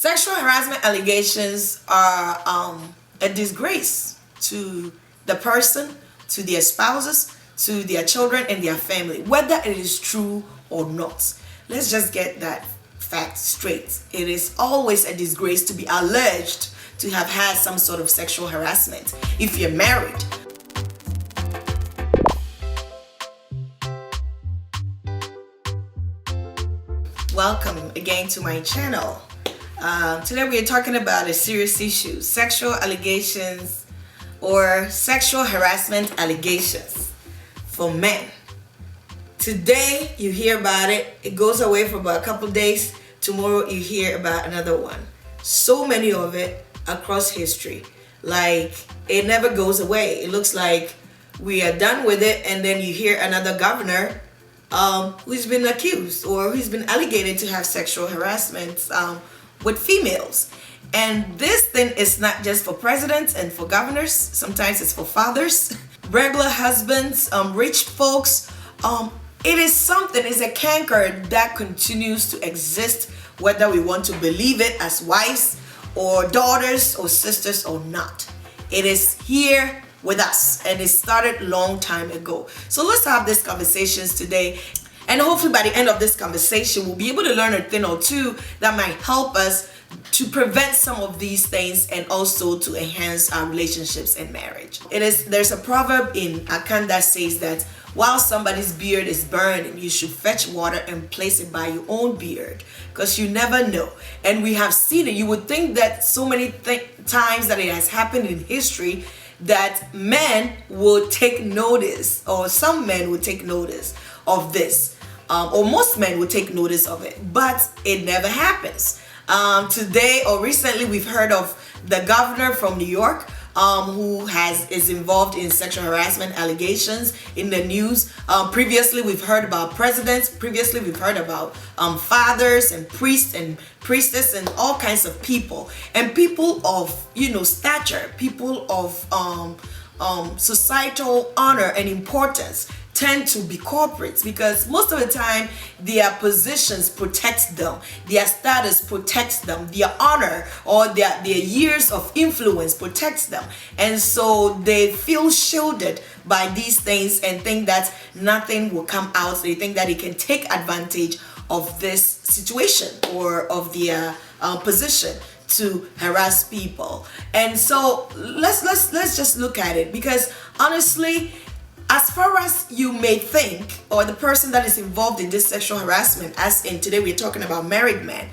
Sexual harassment allegations are a disgrace to the person, to their spouses, to their children and their family, whether it is true or not. Let's just get that fact straight. It is always a disgrace to be alleged to have had some sort of sexual harassment if you're married. Welcome again to my channel. Today we are talking about a serious issue: sexual allegations or sexual harassment allegations for men. Today you hear about it, it goes away for about a couple days. Tomorrow you hear about another one. So many of it across history. Like, it never goes away. It looks like we are done with it, and then you hear another governor who's been accused or who's been alleged to have sexual harassment with females. And this thing is not just for presidents and for governors. Sometimes it's for fathers, regular husbands, rich folks. It is something, it's a canker that continues to exist, whether we want to believe it as wives or daughters or sisters or not. It is here with us, and it started long time ago. So let's have these conversations today, and hopefully by the end of this conversation we'll be able to learn a thing or two that might help us to prevent some of these things and also to enhance our relationships in marriage. There's a proverb in Akan that says that while somebody's beard is burning, you should fetch water and place it by your own beard, because you never know. And we have seen it. You would think that so many times that it has happened in history that men would take notice, or some men would take notice of this, or most men would take notice of it, but it never happens. Today or recently we've heard of the governor from New York who is involved in sexual harassment allegations in the news. Previously we've heard about presidents. Previously we've heard about fathers and priests and priestess and all kinds of people, and people of stature, people of societal honor and importance tend to be corporates, because most of the time their positions protect them, their status protects them, their honor or their years of influence protects them, and so they feel shielded by these things and think that nothing will come out. They think that they can take advantage of this situation or of their position to harass people. And so let's just look at it, because honestly, as far as you may think, or the person that is involved in this sexual harassment, as in today we're talking about married men,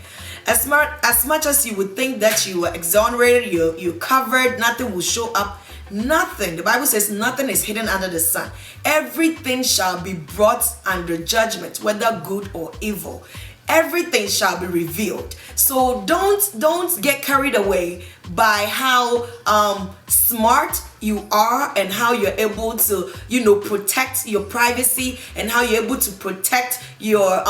as much as you would think that you were exonerated, you're covered, nothing will show up, nothing. The Bible says nothing is hidden under the sun. Everything shall be brought under judgment, whether good or evil. Everything shall be revealed. So don't get carried away by how smart you are and how you're able to protect your privacy, and how you're able to protect your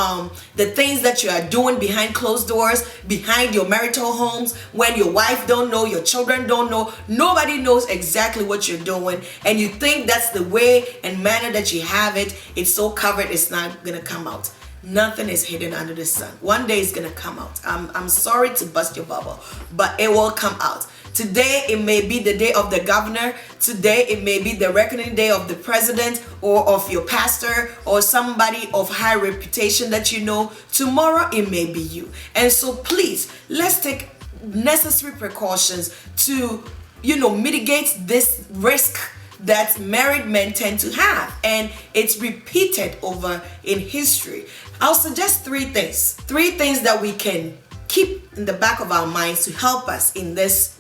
the things that you are doing behind closed doors, behind your marital homes, when your wife don't know, your children don't know, nobody knows exactly what you're doing, and you think that's the way and manner that you have it. It's so covered, it's not gonna come out. Nothing is hidden under the sun. One day it's gonna come out. I'm sorry to bust your bubble, but it will come out. Today it may be the day of the governor. Today it may be the reckoning day of the president or of your pastor or somebody of high reputation that you know. Tomorrow it may be you. And so please, let's take necessary precautions to mitigate this risk that married men tend to have, and it's repeated over in history. I'll suggest three things that we can keep in the back of our minds to help us in this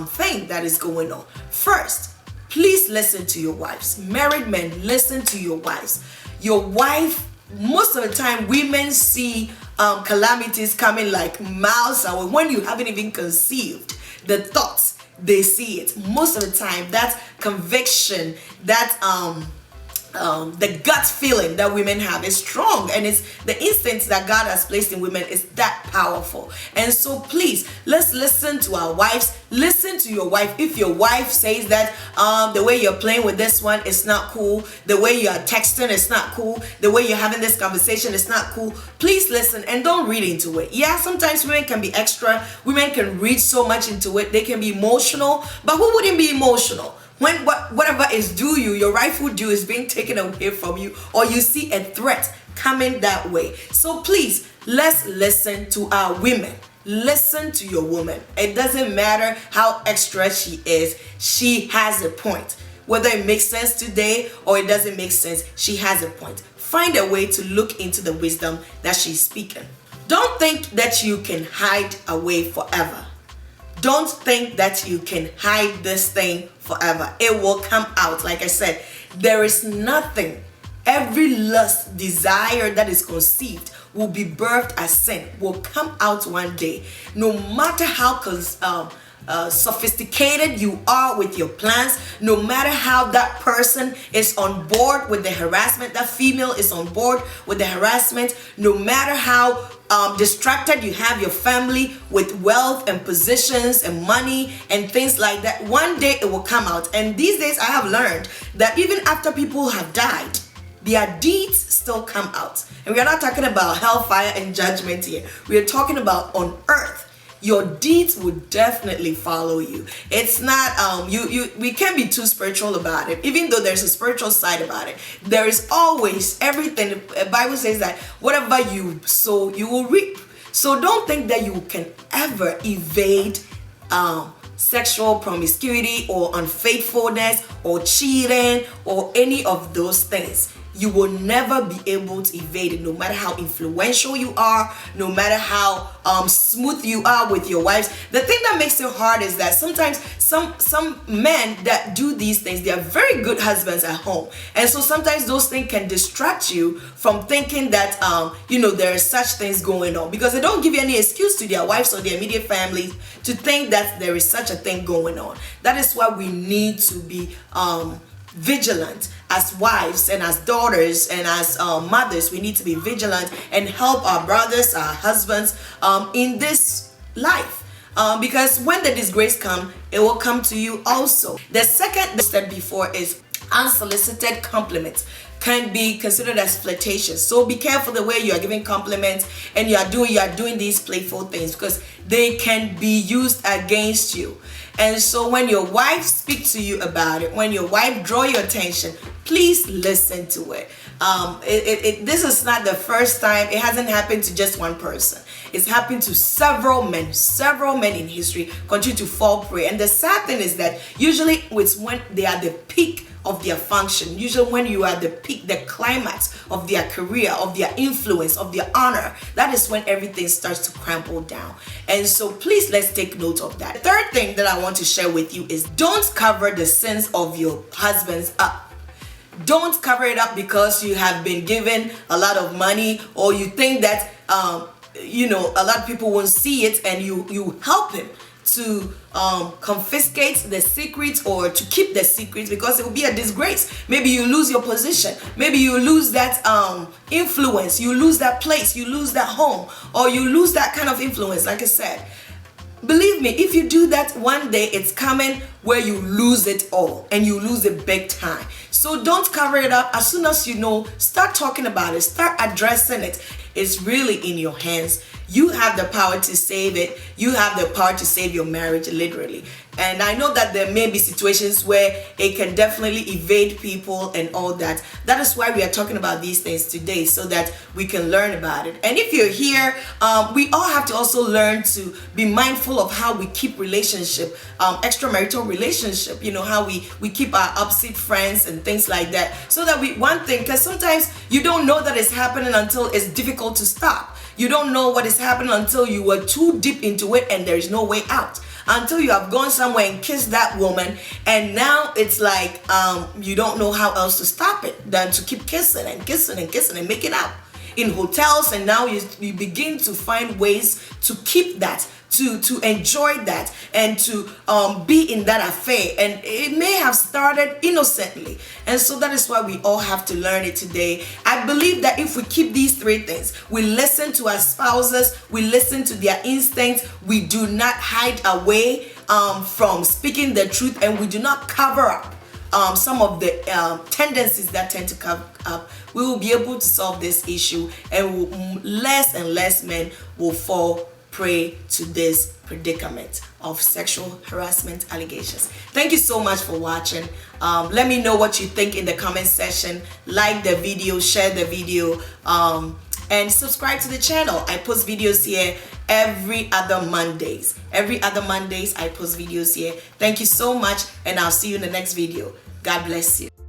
thing that is going on. First, please listen to your wives. Married men, listen to your wives. Your wife, most of the time women see calamities coming like miles away when you haven't even conceived the thoughts. They see it most of the time. That conviction, that the gut feeling that women have is strong, and it's the instincts that God has placed in women is that powerful. And so please, let's listen to our wives. Listen to your wife. If your wife says that the way you're playing with this one is not cool, the way you're texting is not cool, the way you're having this conversation is not cool, please listen and don't read into it. Yeah, sometimes women can be extra, women can read so much into it, they can be emotional, but who wouldn't be emotional when whatever is due you, your rightful due, is being taken away from you, or you see a threat coming that way? So please, let's listen to our women. Listen to your woman. It doesn't matter how extra she is, she has a point. Whether it makes sense today or it doesn't make sense, she has a point. Find a way to look into the wisdom that she's speaking. Don't think that you can hide away forever. Don't think that you can hide this thing forever. It will come out. Like I said, there is nothing. Every lust, desire that is conceived will be birthed as sin, will come out one day. No matter how sophisticated you are with your plans, no matter how that person is on board with the harassment, that female is on board with the harassment, no matter how distracted you have your family with wealth and positions and money and things like that, one day it will come out. And these days I have learned that even after people have died, their deeds still come out. And we are not talking about hellfire and judgment here. We are talking about on earth. Your deeds will definitely follow you. It's not we can't be too spiritual about it. Even though there's a spiritual side about it, there is always everything. The Bible says that whatever you sow, you will reap. So don't think that you can ever evade sexual promiscuity or unfaithfulness or cheating or any of those things. You will never be able to evade it, no matter how influential you are, no matter how smooth you are with your wives. The thing that makes it hard is that sometimes some men that do these things, they are very good husbands at home, and so sometimes those things can distract you from thinking that there are such things going on, because they don't give you any excuse to their wives or their immediate families to think that there is such a thing going on. That is why we need to be vigilant as wives and as daughters and as mothers. We need to be vigilant and help our brothers, our husbands in this life, because when the disgrace comes, it will come to you also. The second step before is unsolicited compliments can be considered as flirtatious. So be careful the way you are giving compliments and you are doing these playful things, because they can be used against you. And so when your wife speaks to you about it, when your wife draw your attention, please listen to it. This is not the first time. It hasn't happened to just one person. It's happened to several men in history continue to fall prey. And the sad thing is that usually it's when they are the peak of their function, usually when you are the peak, the climax of their career, of their influence, of their honor, that is when everything starts to crumble down. And so please, let's take note of that. The third thing that I want to share with you is don't cover the sins of your husbands up. Don't cover it up because you have been given a lot of money, or you think that a lot of people won't see it, and you help him to confiscate the secrets or to keep the secrets, because it will be a disgrace. Maybe you lose your position, maybe you lose that influence, you lose that place, you lose that home, or you lose that kind of influence. Like I said, believe me, if you do that, one day it's coming where you lose it all, and you lose it big time. So don't cover it up. As soon as you know, start talking about it, start addressing it. It's really in your hands. You have the power to save it. You have the power to save your marriage, literally. And I know that there may be situations where it can definitely evade people and all that. That is why we are talking about these things today, so that we can learn about it. And if you're here, we all have to also learn to be mindful of how we keep relationship, extramarital relationship, how we keep our opposite friends and things like that. So that because sometimes you don't know that it's happening until it's difficult to stop. You don't know what is happening until you were too deep into it and there is no way out. Until you have gone somewhere and kissed that woman, and now it's like you don't know how else to stop it than to keep kissing and kissing and kissing and making out in hotels. And now you begin to find ways to keep that, to enjoy that and to be in that affair, and it may have started innocently. And so that is why we all have to learn it today. I believe that if we keep these three things, we listen to our spouses, we listen to their instincts, we do not hide away from speaking the truth, and we do not cover up some of the tendencies that tend to come up, we will be able to solve this issue, and less and less men will fall prey to this predicament of sexual harassment allegations. Thank you so much for watching. Let me know what you think in the comment section. Like the video, share the video, and subscribe to the channel. I post videos here every other Mondays. Every other Mondays I post videos here. Thank you so much, and I'll see you in the next video. God bless you.